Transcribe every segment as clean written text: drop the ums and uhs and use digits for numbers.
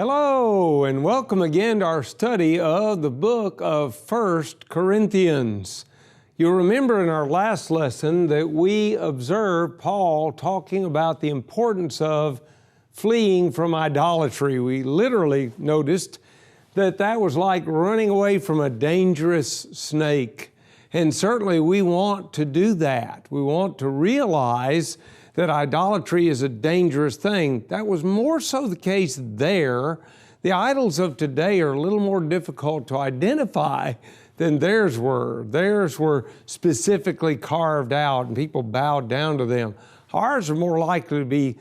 Hello, and welcome again to our study of the book of 1 Corinthians. You'll remember in our last lesson that we observed Paul talking about the importance of fleeing from idolatry. We literally noticed that was like running away from a dangerous snake. And certainly we want to do that. We want to realize that idolatry is a dangerous thing. That was more so the case there. The idols of today are a little more difficult to identify than theirs were. Theirs were specifically carved out and people bowed down to them. Ours are more likely to be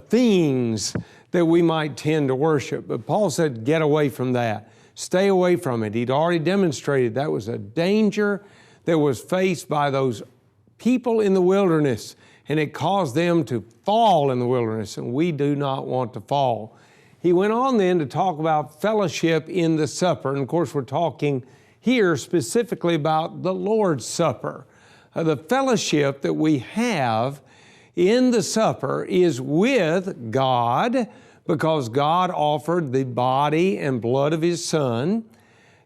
things that we might tend to worship. But Paul said, get away from that. Stay away from it. He'd already demonstrated that was a danger that was faced by those people in the wilderness, and it caused them to fall in the wilderness, and we do not want to fall. He went on then to talk about fellowship in the supper, and of course we're talking here specifically about the Lord's Supper. The fellowship that we have in the supper is with God, because God offered the body and blood of His Son.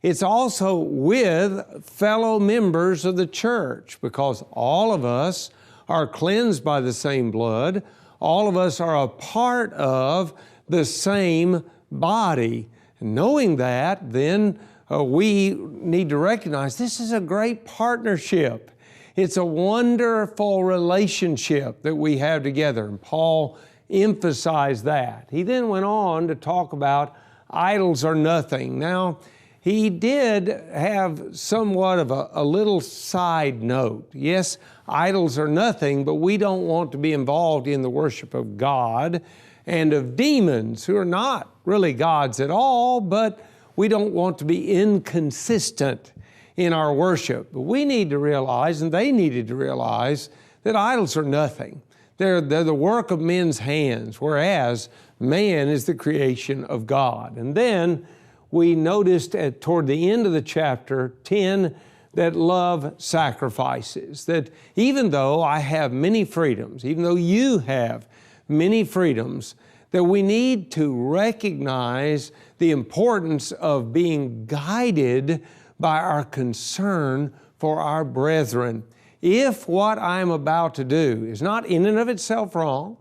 It's also with fellow members of the church, because all of us are cleansed by the same blood. All of us are a part of the same body. And knowing that, then we need to recognize this is a great partnership. It's a wonderful relationship that we have together. And Paul emphasized that. He then went on to talk about idols are nothing. Now, he did have somewhat of a little side note. Yes, idols are nothing, but we don't want to be involved in the worship of God and of demons who are not really gods at all, but we don't want to be inconsistent in our worship. But we need to realize, and they needed to realize, that idols are nothing. They're the work of men's hands, whereas man is the creation of God. And then we noticed toward the end of the chapter 10 that love sacrifices, that even though I have many freedoms, even though you have many freedoms, that we need to recognize the importance of being guided by our concern for our brethren. If what I'm about to do is not in and of itself wrong,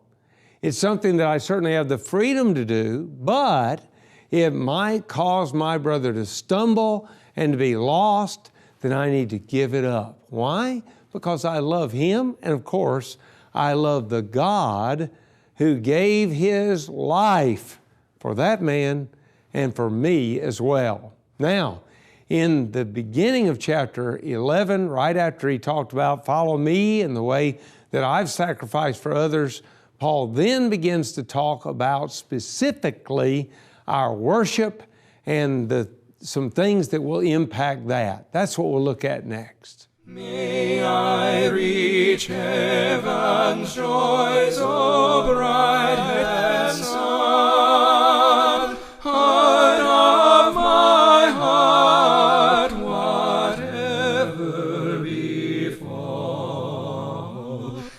it's something that I certainly have the freedom to do, but it might cause my brother to stumble and to be lost, then I need to give it up. Why? Because I love him, and of course, I love the God who gave His life for that man and for me as well. Now, in the beginning of chapter 11, right after he talked about follow me and the way that I've sacrificed for others, Paul then begins to talk about specifically our worship and some things that will impact that. That's what we'll look at next. May I reach heaven's joys, O bright and sun, heart of my heart, whatever befall,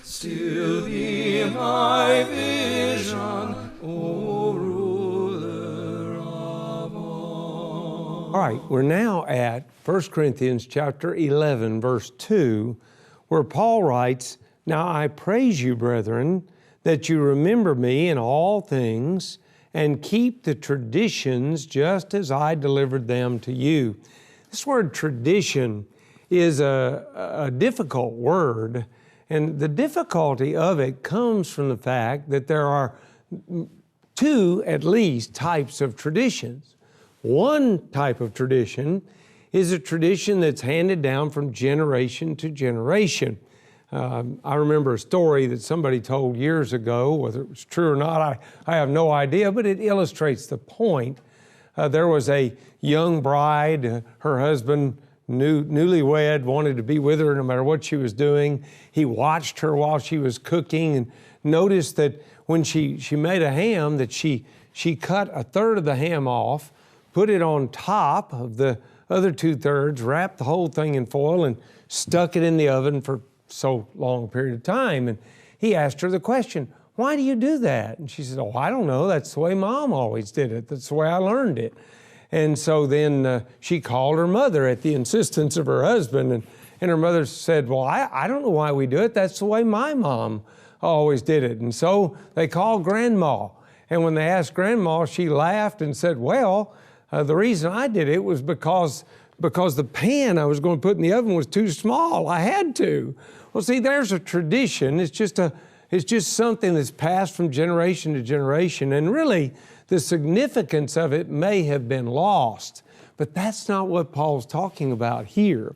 still be my vision, O ruler of all. All right, we're now at 1 Corinthians chapter 11, verse 2, where Paul writes, Now I praise you, brethren, that you remember me in all things and keep the traditions just as I delivered them to you. This word tradition is a difficult word, and the difficulty of it comes from the fact that there are two, at least, types of traditions. One type of tradition is a tradition that's handed down from generation to generation. I remember a story that somebody told years ago. Whether it was true or not, I have no idea, but it illustrates the point. There was a young bride, her husband, newlywed, wanted to be with her no matter what she was doing. He watched her while she was cooking and noticed that when she made a ham, that she cut a third of the ham off, put it on top of the other 2/3, wrapped the whole thing in foil and stuck it in the oven for so long a period of time. And he asked her the question, why do you do that? And she said, oh, I don't know. That's the way Mom always did it. That's the way I learned it. And so then she called her mother at the insistence of her husband. And her mother said, well, I don't know why we do it. That's the way my mom always did it. And so they called Grandma. And when they asked Grandma, she laughed and said, well, the reason I did it was because the pan I was going to put in the oven was too small. I had to. Well, see, there's a tradition. It's just something that's passed from generation to generation. And really, the significance of it may have been lost. But that's not what Paul's talking about here.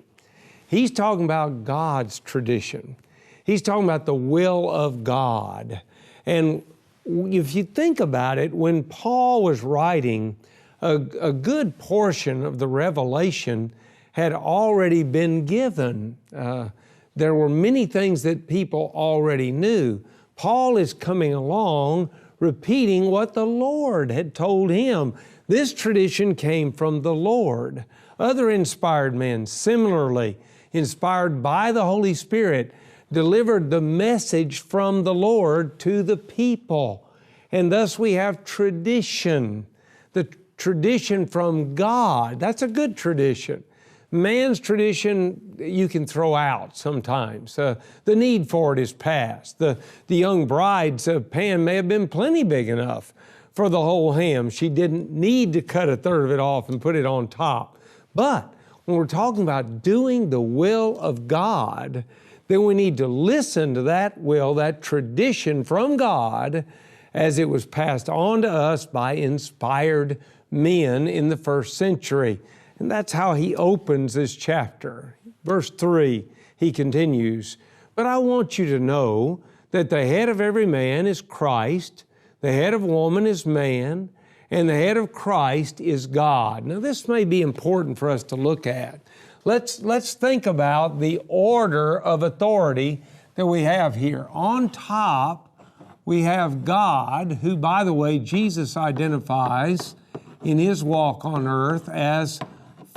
He's talking about God's tradition. He's talking about the will of God. And if you think about it, when Paul was writing, a good portion of the revelation had already been given. There were many things that people already knew. Paul is coming along repeating what the Lord had told him. This tradition came from the Lord. Other inspired men, similarly inspired by the Holy Spirit, delivered the message from the Lord to the people. And thus we have tradition, the tradition from God. That's a good tradition. Man's tradition you can throw out sometimes. The need for it is past. The young bride's pan may have been plenty big enough for the whole ham. She didn't need to cut a third of it off and put it on top. But when we're talking about doing the will of God, then we need to listen to that will, that tradition from God as it was passed on to us by inspired men in the first century. And that's how he opens this chapter. Verse 3, he continues, but I want you to know that the head of every man is Christ, the head of woman is man, and the head of Christ is God. Now this may be important for us to look at. Let's think about the order of authority that we have here. On top, we have God, who, by the way, Jesus identifies in his walk on earth as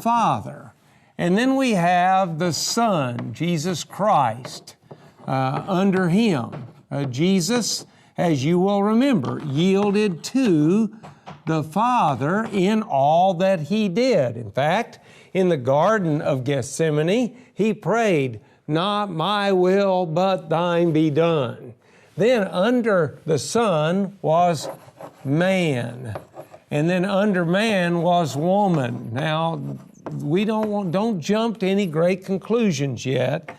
Father. And then we have the Son, Jesus Christ, under him. Jesus, as you will remember, yielded to the Father in all that he did. In fact, in the Garden of Gethsemane, he prayed, not my will, but thine be done. Then under the Son was man. And then under man was woman. Now, we don't jump to any great conclusions yet.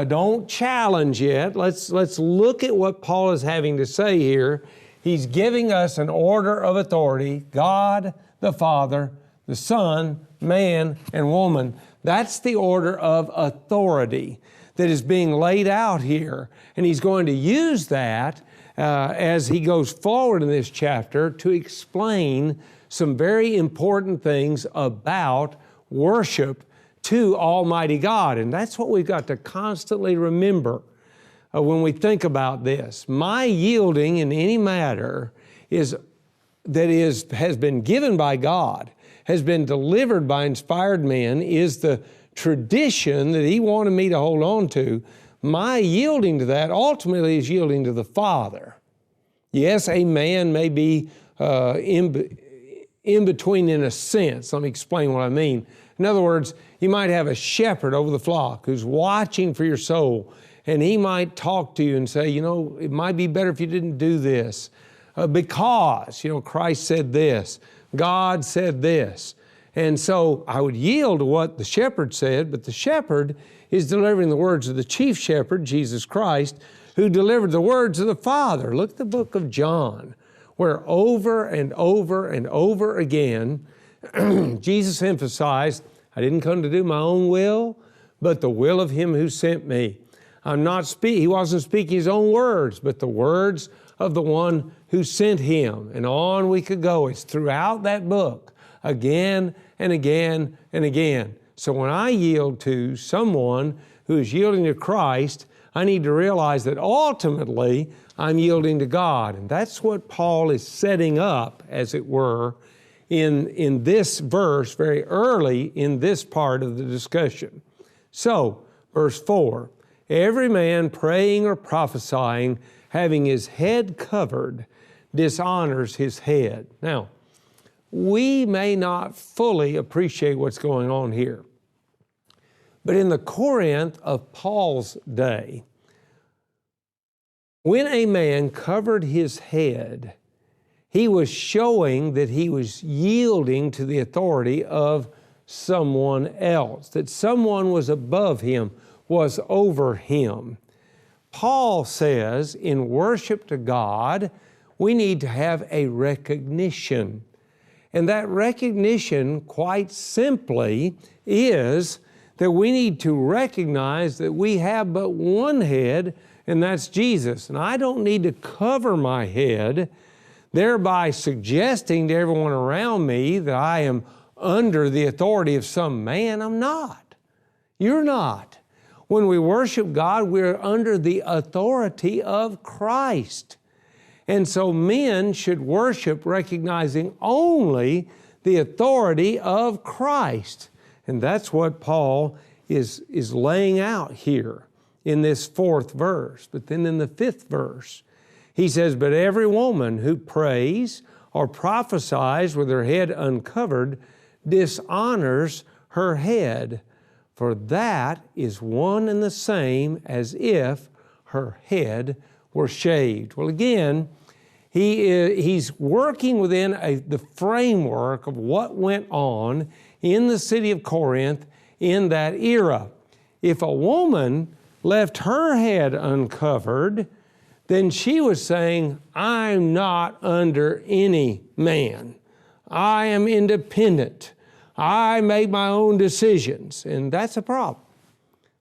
Don't challenge yet. Let's look at what Paul is having to say here. He's giving us an order of authority: God, the Father, the Son, man, and woman. That's the order of authority that is being laid out here. And he's going to use that as he goes forward in this chapter to explain some very important things about worship to Almighty God. And that's what we've got to constantly remember when we think about this. My yielding in any matter has been given by God, has been delivered by inspired men, is the tradition that he wanted me to hold on to. My yielding to that ultimately is yielding to the Father. Yes, a man may be in between in a sense. Let me explain what I mean. In other words, you might have a shepherd over the flock who's watching for your soul, and he might talk to you and say, it might be better if you didn't do this because, Christ said this, God said this. And so I would yield to what the shepherd said, but the shepherd is delivering the words of the chief shepherd, Jesus Christ, who delivered the words of the Father. Look at the book of John, where over and over and over again, Jesus emphasized, I didn't come to do my own will, but the will of him who sent me. He wasn't speaking his own words, but the words of the one who sent him. And on we could go. It's throughout that book, again and again and again. So when I yield to someone who is yielding to Christ, I need to realize that ultimately I'm yielding to God. And that's what Paul is setting up, as it were, in this verse, very early in this part of the discussion. So, verse 4, every man praying or prophesying having his head covered, dishonors his head. Now, we may not fully appreciate what's going on here, but in the Corinth of Paul's day, when a man covered his head, he was showing that he was yielding to the authority of someone else, that someone was above him, was over him. Paul says in worship to God, we need to have a recognition. And that recognition, quite simply, is that we need to recognize that we have but one head, and that's Jesus. And I don't need to cover my head, thereby suggesting to everyone around me that I am under the authority of some man. I'm not. You're not. When we worship God, we're under the authority of Christ. And so men should worship recognizing only the authority of Christ. And that's what Paul is laying out here in this 4th verse. But then in the 5th verse, he says, "But every woman who prays or prophesies with her head uncovered dishonors her head, for that is one and the same as if her head were shaved." Well, again, he's working within the framework of what went on in the city of Corinth in that era. If a woman left her head uncovered, then she was saying, I'm not under any man. I am independent. I make my own decisions. And that's a problem.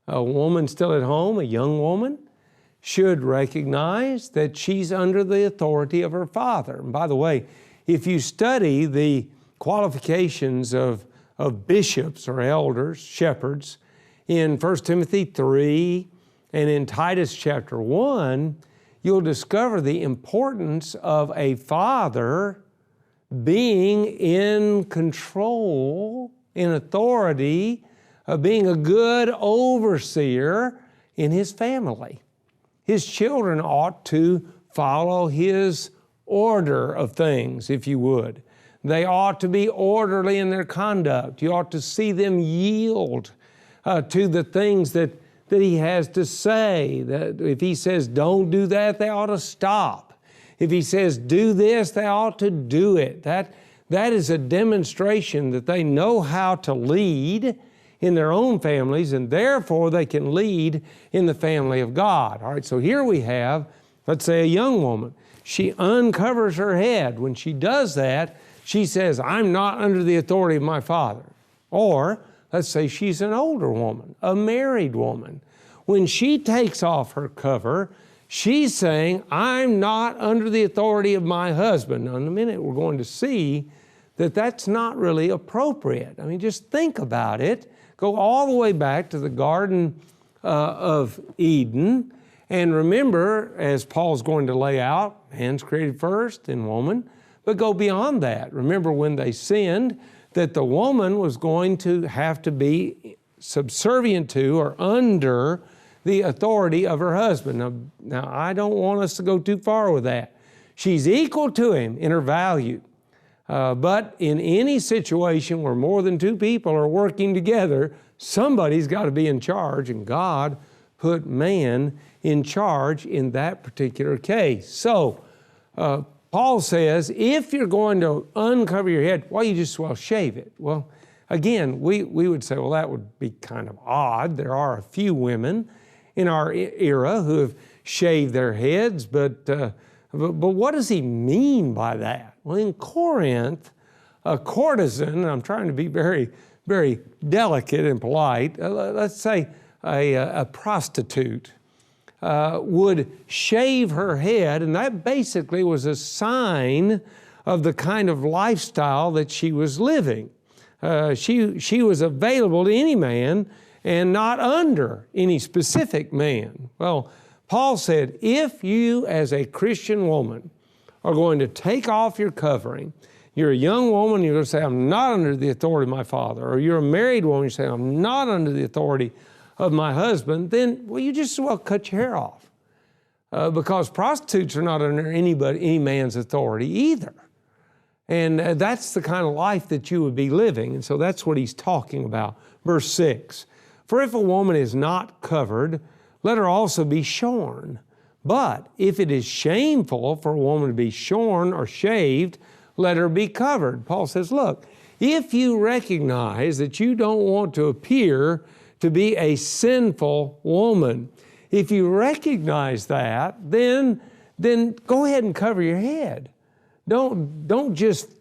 A woman still at home, a young woman, should recognize that she's under the authority of her father. And by the way, if you study the qualifications of bishops or elders, shepherds, in 1 Timothy 3 and in Titus chapter 1, you'll discover the importance of a father being in control, in authority, of being a good overseer in his family. His children ought to follow his order of things, if you would. They ought to be orderly in their conduct. You ought to see them yield to the things that he has to say. That if he says, don't do that, they ought to stop. If he says, do this, they ought to do it. That is a demonstration that they know how to lead in their own families, and therefore they can lead in the family of God. All right, so here we have, let's say, a young woman. She uncovers her head. When she does that, she says, I'm not under the authority of my father. Or, let's say she's an older woman, a married woman. When she takes off her cover, she's saying, I'm not under the authority of my husband. Now, in a minute, we're going to see that that's not really appropriate. I mean, just think about it. Go all the way back to the Garden of Eden. And remember, as Paul's going to lay out, man's created first, then woman. But go beyond that. Remember when they sinned, that the woman was going to have to be subservient to or under the authority of her husband. Now, I don't want us to go too far with that. She's equal to him in her value. But in any situation where more than two people are working together, somebody's got to be in charge, and God put man in charge in that particular case. So, Paul says, if you're going to uncover your head, why you just, shave it? Well, again, we would say, well, that would be kind of odd. There are a few women in our era who have shaved their heads, but what does he mean by that? Well, in Corinth, a courtesan, and I'm trying to be very, very delicate and polite, let's say a prostitute, would shave her head, and that basically was a sign of the kind of lifestyle that she was living. She was available to any man and not under any specific man. Well, Paul said, if you as a Christian woman are going to take off your covering, you're a young woman, you're going to say, I'm not under the authority of my father, or you're a married woman, you say, I'm not under the authority of my husband, then, you just cut your hair off. because prostitutes are not under any man's authority either. And that's the kind of life that you would be living. And so that's what he's talking about. Verse 6, for if a woman is not covered, let her also be shorn. But if it is shameful for a woman to be shorn or shaved, let her be covered. Paul says, look, if you recognize that you don't want to appear to be a sinful woman, if you recognize that, then go ahead and cover your head. Don't just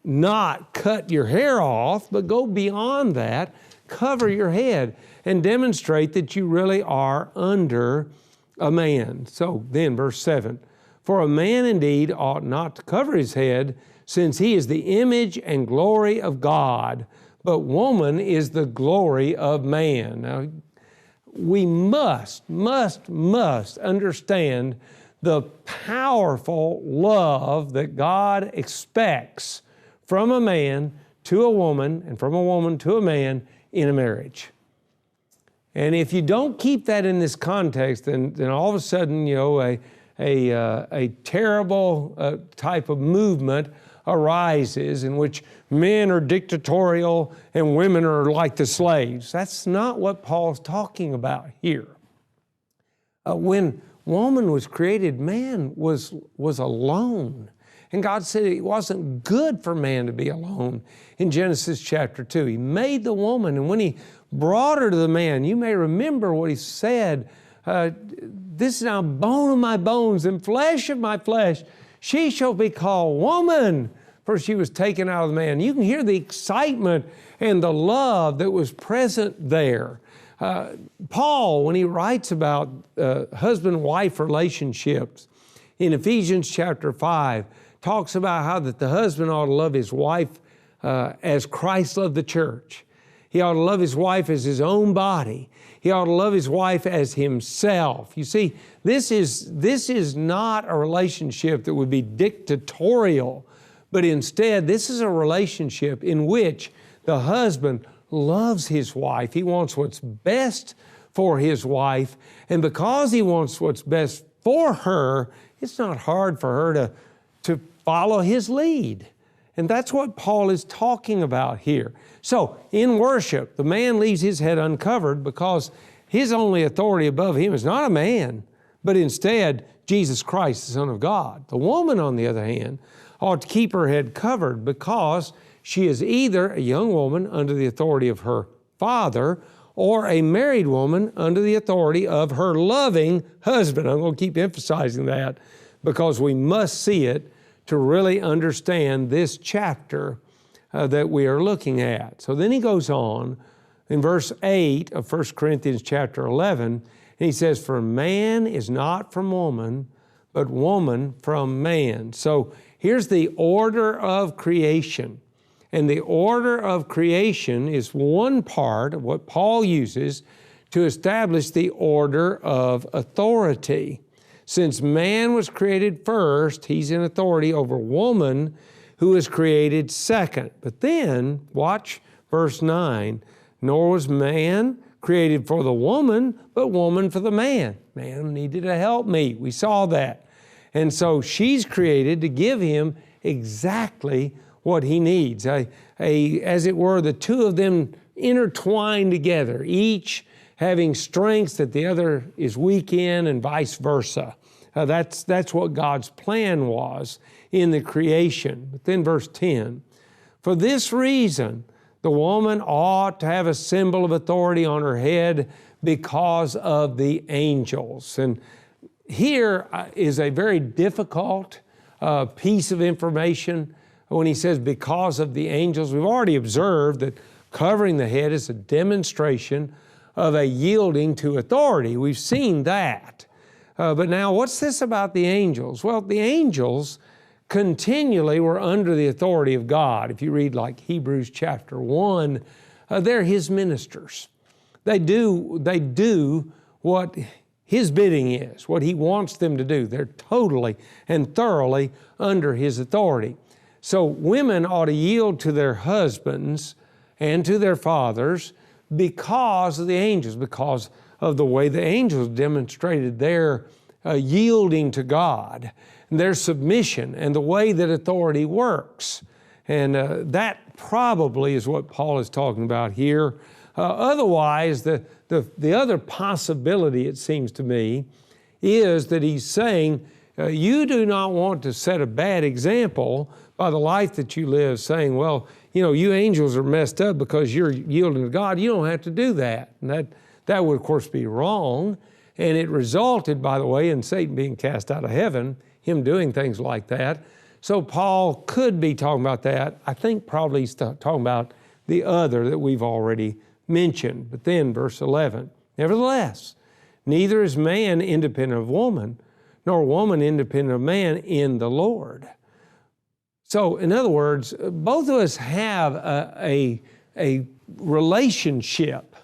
not cut your hair off, but go beyond that, cover your head, and demonstrate that you really are under a man. So then, verse 7, for a man indeed ought not to cover his head, since he is the image and glory of God, but woman is the glory of man. Now, we must understand the powerful love that God expects from a man to a woman and from a woman to a man in a marriage. And if you don't keep that in this context, then all of a sudden, a terrible type of movement arises in which men are dictatorial and women are like the slaves. That's not what Paul's talking about here. When woman was created, man was alone. And God said it wasn't good for man to be alone in Genesis chapter 2. He made the woman, and when he brought her to the man, you may remember what he said, this is now bone of my bones and flesh of my flesh. She shall be called woman, for she was taken out of the man. You can hear the excitement and the love that was present there. Paul, when he writes about husband-wife relationships in Ephesians chapter 5, talks about how that the husband ought to love his wife as Christ loved the church. He ought to love his wife as his own body. He ought to love his wife as himself. You see, this is not a relationship that would be dictatorial, but instead this is a relationship in which the husband loves his wife. He wants what's best for his wife. And because he wants what's best for her, it's not hard for her to follow his lead. And that's what Paul is talking about here. So in worship, the man leaves his head uncovered because his only authority above him is not a man, but instead Jesus Christ, the Son of God. The woman, on the other hand, ought to keep her head covered because she is either a young woman under the authority of her father or a married woman under the authority of her loving husband. I'm going to keep emphasizing that because we must see it to really understand this chapter that we are looking at. So then he goes on in verse 8 of 1 Corinthians chapter 11, and he says, for man is not from woman, but woman from man. So here's the order of creation. And the order of creation is one part of what Paul uses to establish the order of authority. Since man was created first, he's in authority over woman, who was created second. But then, watch verse 9, nor was man created for the woman, but woman for the man. Man needed a helpmeet. We saw that. And so she's created to give him exactly what he needs. As it were, the two of them intertwined together, each having strengths that the other is weak in and vice versa. That's what God's plan was in the creation. But then verse 10, for this reason, the woman ought to have a symbol of authority on her head because of the angels. And here is a very difficult piece of information when he says because of the angels. We've already observed that covering the head is a demonstration of a yielding to authority. We've seen that. But now what's this about the angels? Well, the angels continually were under the authority of God. If you read like Hebrews chapter 1, they're His ministers. They do what His bidding is, what He wants them to do. They're totally and thoroughly under His authority. So women ought to yield to their husbands and to their fathers because of the angels, because of the way the angels demonstrated their yielding to God, their submission, and the way that authority works. And that probably is what Paul is talking about here. Otherwise, the other possibility, it seems to me, is that he's saying, you do not want to set a bad example by the life that you live, saying, well, you angels are messed up because you're yielding to God. You don't have to do that. And that would, of course, be wrong. And it resulted, by the way, in Satan being cast out of heaven, him doing things like that. So Paul could be talking about that. I think probably he's talking about the other that we've already mentioned. But then, verse 11, nevertheless, neither is man independent of woman, nor woman independent of man in the Lord. So, in other words, both of us have a relationship,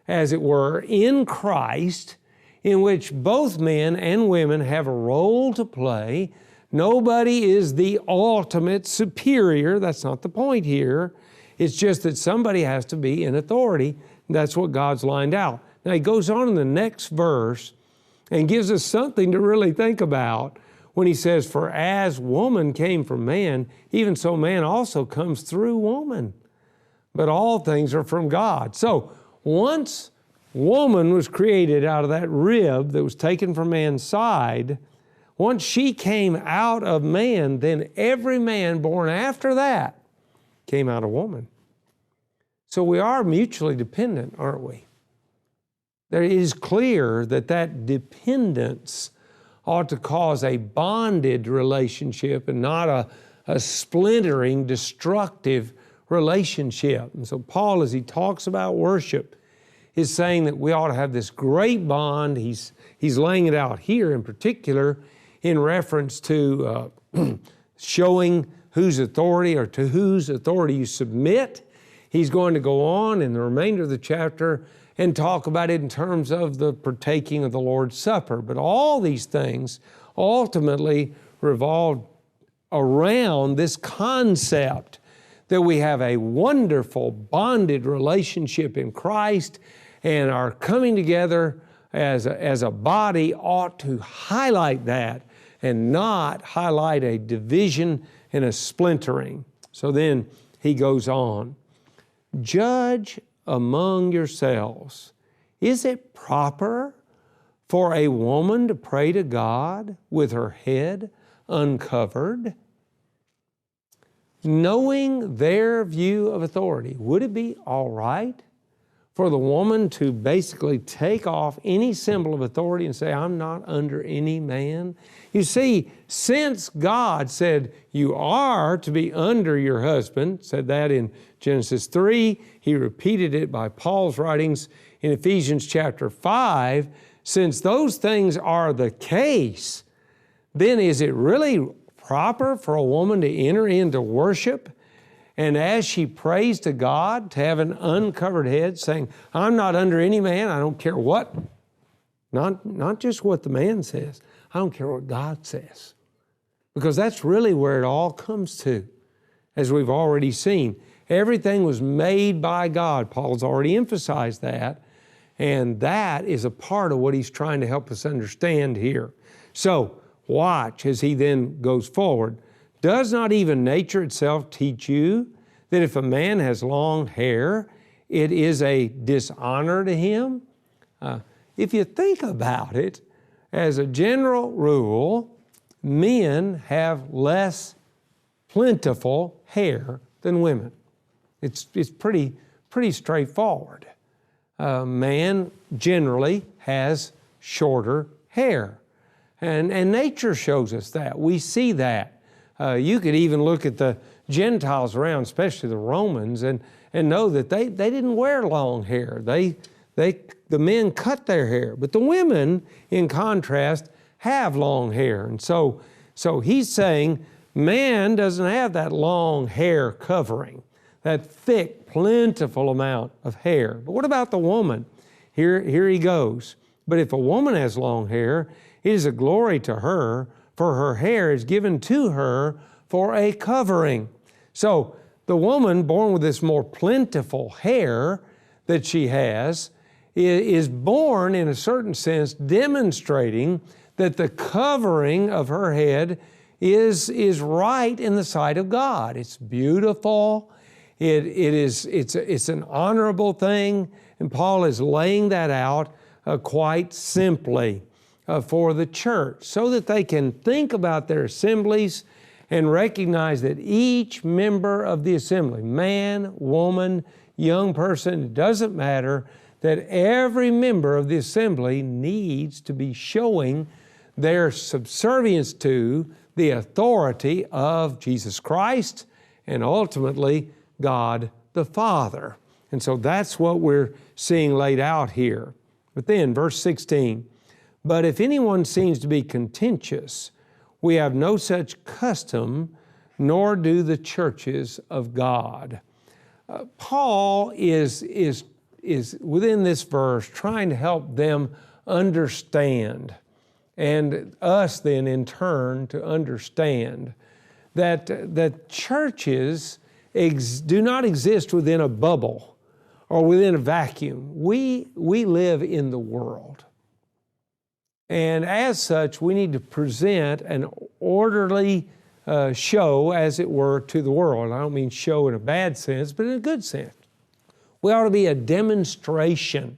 as it were, in Christ, in which both men and women have a role to play. Nobody is the ultimate superior. That's not the point here. It's just that somebody has to be in authority. That's what God's lined out. Now, he goes on in the next verse and gives us something to really think about when he says, for as woman came from man, even so man also comes through woman. But all things are from God. So once woman was created out of that rib that was taken from man's side, once she came out of man, then every man born after that came out of woman. So we are mutually dependent, aren't we? There is clear that dependence ought to cause a bonded relationship and not a splintering, destructive relationship. And so Paul, as he talks about worship, is saying that we ought to have this great bond. He's laying it out here in particular in reference to showing whose authority or to whose authority you submit. He's going to go on in the remainder of the chapter and talk about it in terms of the partaking of the Lord's Supper. But all these things ultimately revolve around this concept that we have a wonderful bonded relationship in Christ, and our coming together as a body ought to highlight that and not highlight a division and a splintering. So then he goes on, judge among yourselves, is it proper for a woman to pray to God with her head uncovered? Knowing their view of authority, would it be all right for the woman to basically take off any symbol of authority and say, I'm not under any man? You see, since God said you are to be under your husband, said that in Genesis 3, he repeated it by Paul's writings in Ephesians chapter 5, since those things are the case, then is it really proper for a woman to enter into worship and as she prays to God to have an uncovered head saying, I'm not under any man, I don't care what, not just what the man says, I don't care what God says. Because that's really where it all comes to, as we've already seen. Everything was made by God. Paul's already emphasized that. And that is a part of what he's trying to help us understand here. So watch as he then goes forward. Does not even nature itself teach you that if a man has long hair, it is a dishonor to him? If you think about it, as a general rule, men have less plentiful hair than women. It's pretty straightforward. Man generally has shorter hair. And nature shows us that. We see that. You could even look at the Gentiles around, especially the Romans, and know that they didn't wear long hair. The men cut their hair. But the women, in contrast, have long hair. And so he's saying man doesn't have that long hair covering, that thick, plentiful amount of hair. But what about the woman? Here he goes. But if a woman has long hair, it is a glory to her, for her hair is given to her for a covering. So the woman born with this more plentiful hair that she has is born, in a certain sense, demonstrating that the covering of her head is right in the sight of God. It's beautiful. It's an honorable thing, and Paul is laying that out quite simply for the church, so that they can think about their assemblies and recognize that each member of the assembly, man, woman, young person, it doesn't matter, that every member of the assembly needs to be showing their subservience to the authority of Jesus Christ and ultimately God the Father. And so that's what we're seeing laid out here. But then, verse 16, but if anyone seems to be contentious, we have no such custom, nor do the churches of God. Paul is within this verse trying to help them understand, and us then in turn to understand, that churches do not exist within a bubble or within a vacuum. We live in the world. And as such, we need to present an orderly show, as it were, to the world. I don't mean show in a bad sense, but in a good sense. We ought to be a demonstration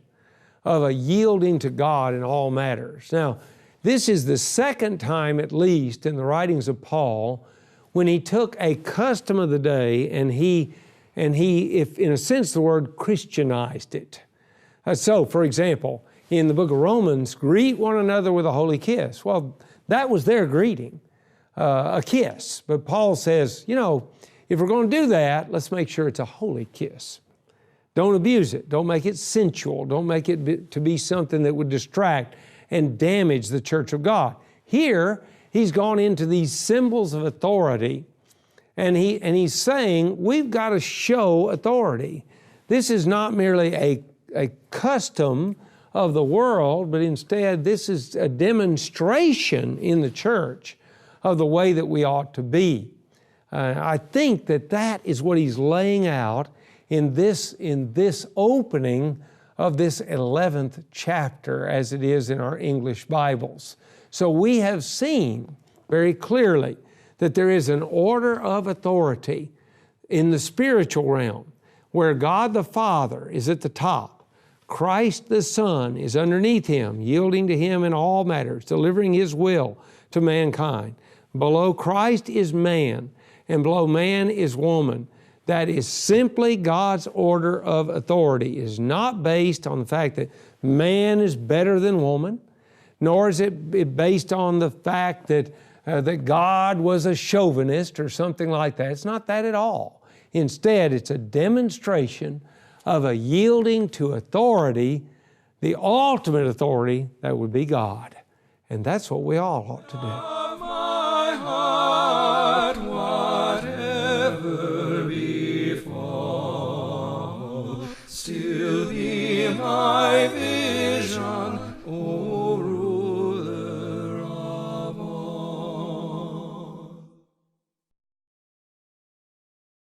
of a yielding to God in all matters. Now, this is the second time, at least, in the writings of Paul, when he took a custom of the day and he, if in a sense the word, Christianized it. So, for example, in the book of Romans, greet one another with a holy kiss. Well, that was their greeting, a kiss. But Paul says, if we're going to do that, let's make sure it's a holy kiss. Don't abuse it. Don't make it sensual. Don't make it to be something that would distract and damage the church of God. Here, he's gone into these symbols of authority, and he's saying we've got to show authority. This is not merely a custom of the world, but instead this is a demonstration in the church of the way that we ought to be. I think that is what he's laying out in this opening of this 11th chapter, as it is in our English Bibles. So we have seen very clearly that there is an order of authority in the spiritual realm, where God the Father is at the top. Christ the Son is underneath him, yielding to him in all matters, delivering his will to mankind. Below Christ is man, and below man is woman. That is simply God's order of authority. It is not based on the fact that man is better than woman, nor is it based on the fact that God was a chauvinist or something like that. It's not that at all. Instead, it's a demonstration of a yielding to authority, the ultimate authority that would be God. And that's what we all ought to do.